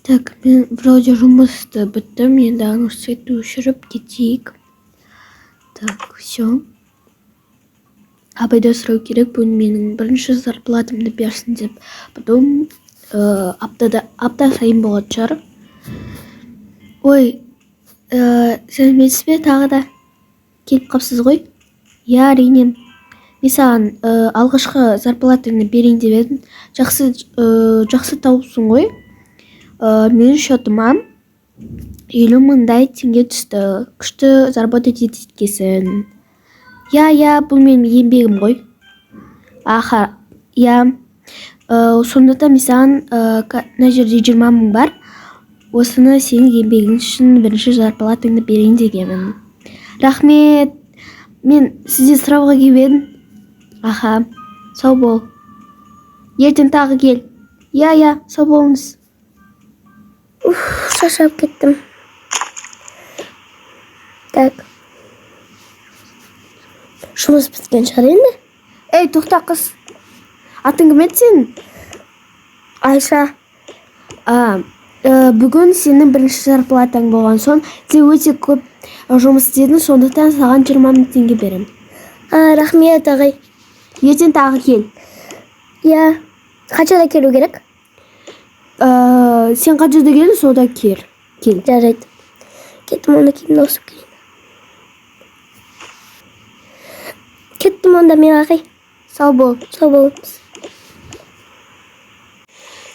Так, мен вроде жұмысты біттім, енді аны свет өшіріп кетейік. Так, все. Апайда сұрау керек, бүгін менің бірінші зарплатымды берсін деп. Потом апта сайын болады шығар. Ой, сәлеметсіз бе, тағы да келіп қапсыз ғой? Я, әрине. Мен саған алғашқы зарплатаңды берейін деп едім. Жақсы тауыпсың ғой. Менің шотыма 50 мыңдай теңге түсті. Күшті зарплата еткесін. Я, бұл менің еңбегім ғой. Аха, я. Сондықтан мен саған мына жерде 20 мың бар. Осыны сенің еңбегің үшін бірінші зарплатаңды берейін дегенмін. Рахмет. Мен сізден сұрауға келіп едім. Аха, сау бол. Ертең тағы кел. Я, сау болыңыз. Шаршап кеттім. Так. Жұмыс біткен шығар енді? Ей, тоқта қыз. Атың кім еді сенің? Айша. Бүгін сенің бірінші зарплатаң болған соң, сен өте көп жұмыс істедің, сондықтан саған 20 мың теңге берем. Рахмет, ағай. Ертең тағы кел. Я. Қаншада келу керек? Сен қаншада кел, сода кел. Жарайды. Кеттім, онда киімді ауысып келейін. Кеттім онда мен, ағай. Сау бол. Сау болыңыз.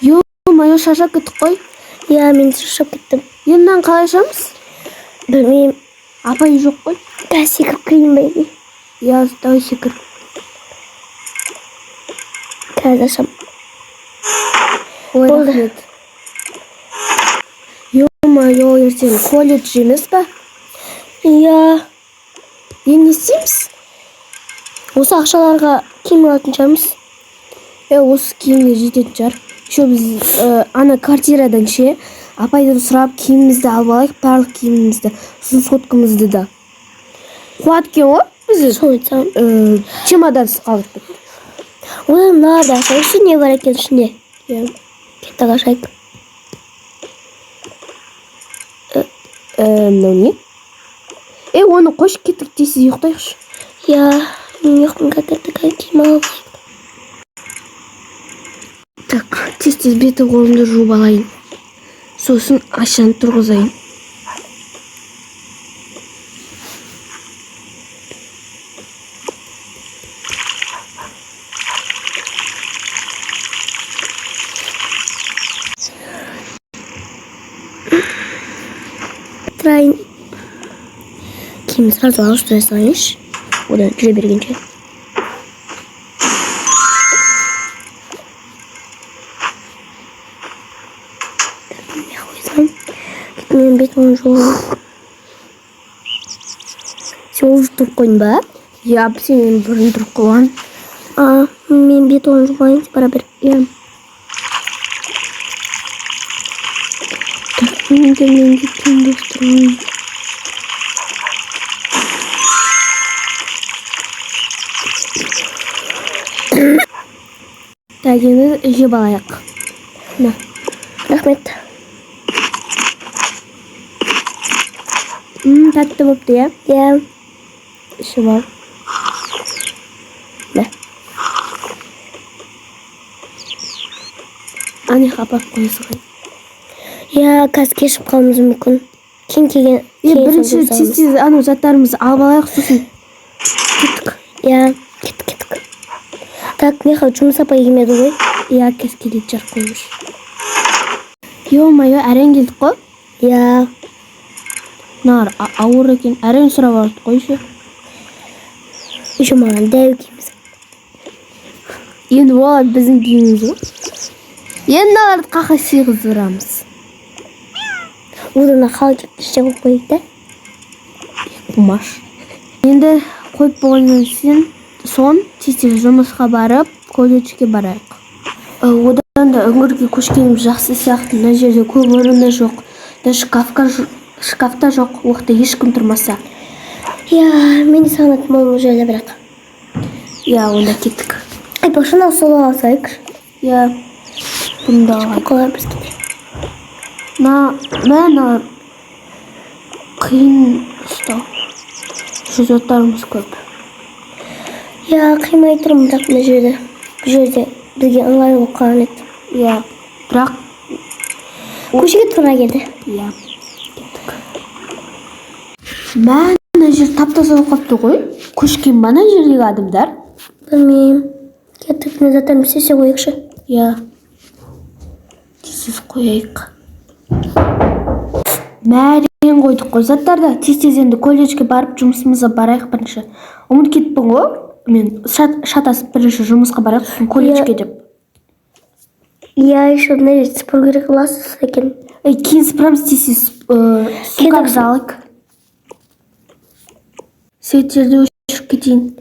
Ё-моё, шаршап кеттік қой. Я, мен шаршап кеттім. Енді қалай ашамыз? Білмеймін. Апай жоқ қой. Секіріп кірейін ба егер? Я, давай секір. Қазір ашам. Ой, Болды. рахмет. Ё-моё, ертең колледж емес па? Я. Енді не істейміз? Осы ақшаларға киім алатын шығармыз. Осы киімге жететін шығар. Еще біз ана квартирадан ше, апайдан сұрап киімімізді алып алайық, барлық киімімізді, сосын соткамызды да. Қуат кен ғой бізді? Сол айтсам. Чемодансыз қалдық. Одан мынада ашайықшы, не бар екен ішінде? Кетті ашайық. Мынау не? Оны қойшы кеттік дейсіз ұйықтайықшы. Я, мен ұйықтымға кеттік, киім алып алайық. Так, тез беті қолымды жуып алайын. Сосын Айшаны тұрғызайын. Тұрайын. Киімді сразу ауыстыра салайыншы. Одан жүре бергенше. Мен бетімін жолым. Сен уже тұрып қойын ба? Я, сен бұрын тұрып қойған. Мен бетімін жолайын, бара бір. Мен де киімді ұстырмайын. Так, енді жеп алайық. Рахмет. Тәтті бопты, я? Я. Іші бар. Ане қапап қойсығай. Я, қазір кешіп қалымыз мүмкін. Кейін бірінші тез ана заттарымызды алып алайық, сосын кеттік. Я, кеттік. Так, неха, жұмыс апай келмеді ғой? Я, кез келеді жарқ қоймыш. Ё-моё, әрең келдік қой? Я. Нар, ауыр екен. Әрең сұрап алды қойшы. Еще маған дәу киіміз. Енді болады біздің киіміміз ғой. Енді аларды қақа сыйғыздырамыз. Одан халдекті іште қойып қойып та? Құмаш. Енді қойып болғаннан соң тез жұмысқа барып, колледжге барайық. Одан да үңгірге көшкеніміз жақсы сияқты. Мына жерде көп орында жоқ. Да шкафта жоқ, оқта ешкім тұрмаса. Я, мен де саған айтым болым жерде бірақ. Я, онда кеттік. Башына сол алсайық. Я, бұнда Қолар біз кетейік. Мына қиын ұстау. Заттарымыз көп. Я қимай тұрмын, бірақ бұл жерде бізге ыңғайлы болып қалған еді. Иә, бірақ Көшеге тура келді. иә, кеттік. Мына жер тап-таза болып қалыпты ғой. Көшкен бана жердегі адамдар. Білмеймін. Кеттік, мына заттарымызды істесе қояйықшы. Иә. Тез қояйық. Мәрең қойдық қой заттарды. Тез енді колледжге барып жұмысымызға барайық бірінші. Ұмыт кетпін ғой. Мен шатасып бірінші жұмысқа барайық, сосын колледжге деп. Я еще мына жерді сыпыру керек қыласыз екен. Кейін сыпырамыз тез суға залық. Светтерді өшіріп кетейін.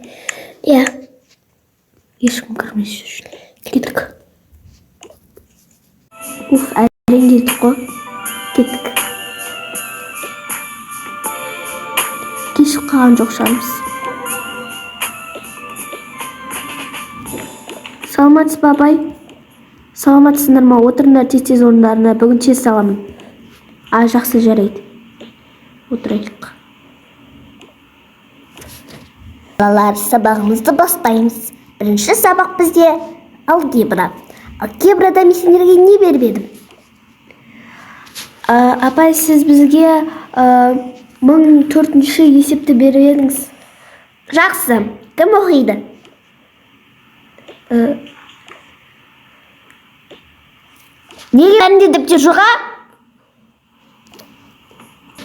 Иә. Ешкім кірмес үшін. Кеттік. Әрең кеттік қой. Кеттік. Кешіп қалған жоқ шығармыз. Саламатсыз ба, апай? Саламатсыңдар ма? Отырыңдар тез орындарына. Бүгін тез саламын. Жақсы, жарайды. Отырайық. Балалар, сабағымызды бастаймыз. Бірінші сабақ бізде алгебра. Алгебрада мен сендерге не беріп едім? Апай, сіз бізге 1004-ші есепті беріп едіңіз. Жақсы. Кім оқиды? Неге бәрінде депте жоға?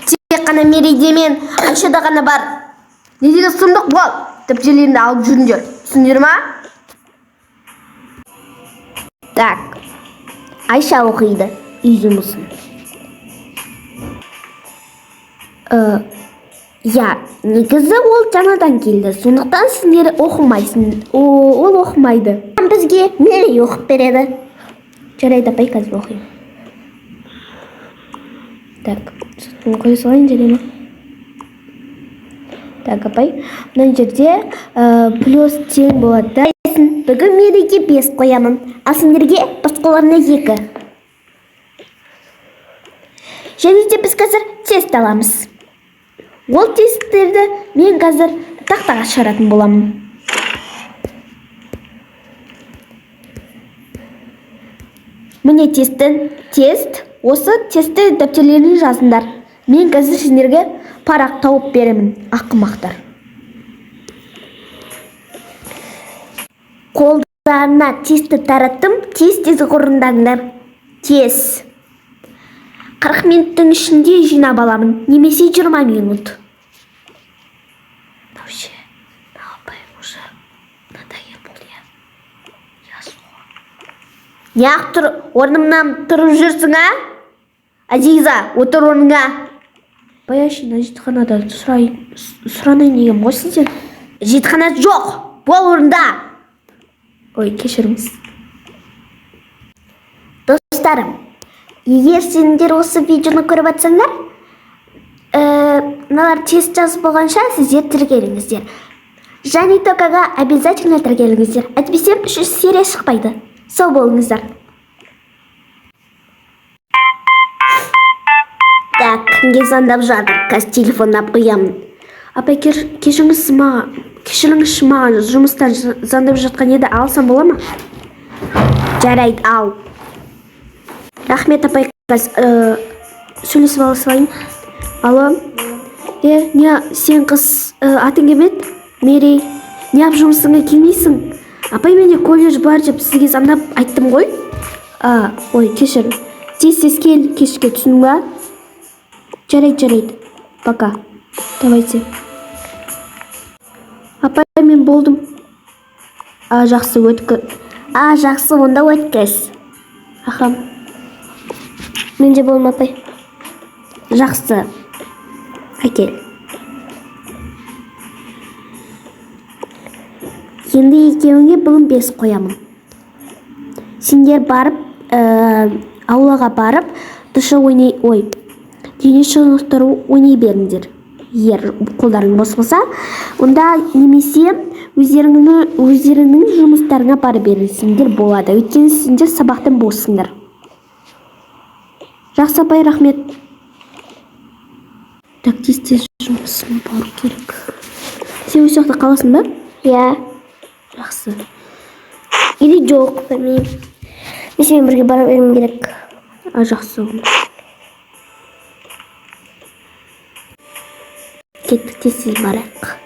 Тек қана Мерейде мен Айшада ғана бар. Не деген сұмдық бол? Тіптелерді алып жүріңдер. Түсіндер ма? Так. Айша оқиды. Үй жұмысын. Я, негізі ол жаңадан келді. Сондықтан сендер оқымайсың. Ол оқымайды. Бізге Мерей оқып береді. Жарайды, апай, қазір оқиын. Так, сұтын қой салайын жеріне. Так, апай, мұнан жерде плюс тең болады. Бүгін Мерейге 5 қоямын, ал сендерге басқаларына 2. Және де біз қазір тест аламыз. Ол тесттерді мен қазір тақтаға шығаратын боламын. Міне тест. Осы тестті дәптерлеріне жазыңдар. Мен қазір сендерге парақ тауып беремін, ақымақтар. Қолдарына тестті тараттым, тез орындаңдар. Тез. 40 минуттың ішінде жинап аламын, немесе 20 минут. Вообще, апай, уже надоел болды, я. Неғып тұр, орнымнан тұрып жүрсің, а? Азиза, отыр орныңа. Баяшына жетіқанада сұранайын деген ғой сізден. Жетіқана жоқ, бол орында. Ой, кешіріңіз. Достарым, егер сендер осы видеоны көріп атсаңдар, мыналар тест жазып болғанша сіздер тіркеліңіздер. Және токаға обязательно тіркеліңіздер. Әйтпесе 3 серия шықпайды. Сау болыңыздар. Так, кімге звондап жатыр? Қазір телефоннан қоямын. Апай, кешіріңізші маған жұмыстан звондап жатқан еді, алсам бола ма? Жарайды, ал. Рахмет, апай, сөйлесіп алысайын. Алло. Не, сен қыз атың кемет? Мерей, не ап жұмысыңа келмейсің? Апай, менде колледж бар деп сізге звондап айттым ғой. Ой, кешір. Тез кел, кешке, түсінің ба? Жарайды. Пока. Давайте. Апай, мен болдым. Жақсы, Жақсы, онда өткіз. Ахам. Менде болма, апай. Жақсы. Әкел. Енді екеуіңе бүгін 5 қоямын. Сендер барып, аулаға барып, дене шынықтыру ойнай беріңдер. Егер қолдарың бос болса, онда немесе өздеріңнің жұмыстарыңа барып беріңдер болады. Өйткені сендер сабақтан боссыңдар. Жақсы апай, рахмет. Так, тез жұмысыма бару керек. Сен осы жақта қаласың ба? Иә. Жақсы. Или жоқ, білмеймін. Мен сенімен бірге бара беруім керек. Жақсы. Кеттік, тез барайық.